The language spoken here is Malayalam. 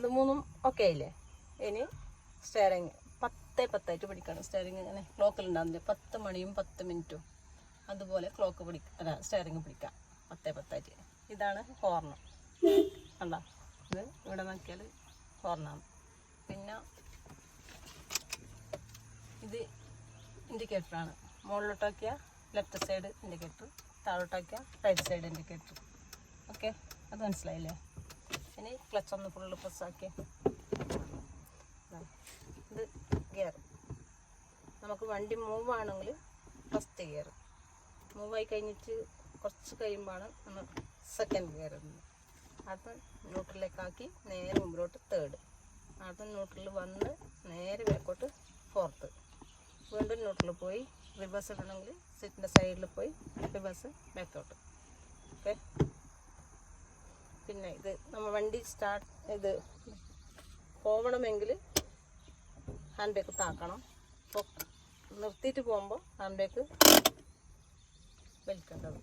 അത് മൂന്നും ഓക്കെ ആയില്ലേ? ഇനി സ്റ്റെയറിങ് 10:10 പിടിക്കണം. സ്റ്റെയറിങ് ഇങ്ങനെ ക്ലോക്കിലുണ്ടാകുന്നില്ല, 10 മണിയും 10 മിനിറ്റും അതുപോലെ ക്ലോക്ക് പിടിക്കുക, സ്റ്റെയറിങ് പിടിക്കാം 10:10. ഇതാണ് ഹോർണ്. കണ്ടോ? ഇത് ഇവിടെ നോക്കിയാൽ ഹോർണാണ്. പിന്നെ ഇത് ഇൻഡിക്കേറ്ററാണ്. മുകളിലോട്ടാക്കിയാൽ ലെഫ്റ്റ് സൈഡ് ഇൻഡിക്കേറ്റർ, താഴോട്ടാക്കിയാൽ റൈറ്റ് സൈഡ് ഇൻഡിക്കേറ്റർ. ഓക്കെ, അത് മനസ്സിലായില്ലേ? ഇനി ക്ലച്ച് ഒന്ന് ഫുള്ള് പ്രസ്സാക്കി. ഇത് ഗിയർ. നമുക്ക് വണ്ടി മൂവ് ആണെങ്കിൽ ഫസ്റ്റ് ഗിയർ, മൂവായി കഴിഞ്ഞിട്ട് കുറച്ച് കഴിയുമ്പോഴാണ് നമ്മൾ സെക്കൻഡ് ഗിയർ ഇടുന്നത്. അത് ന്യൂട്രലിലേക്കാക്കി നേരെ മുമ്പിലോട്ട് തേർഡ്, അത് ന്യൂട്രലിൽ വന്ന് നേരെ ബാക്കോട്ട് ഫോർത്ത്, വീണ്ടും ന്യൂട്രലിൽ പോയി റിവേഴ്സ് ഇടണമെങ്കിൽ സീറ്റിൻ്റെ സൈഡിൽ പോയി റിവേഴ്സ് ബാക്കോട്ട്. ഓക്കെ. പിന്നെ ഇത് നമ്മൾ വണ്ടി ഇത് പോകണമെങ്കിൽ ഹാൻഡ് ബ്രേക്ക് താക്കണം. അപ്പോൾ നിർത്തിയിട്ട് പോകുമ്പോൾ ഹാൻഡ് ബ്രേക്ക് വലിക്കേണ്ടത്.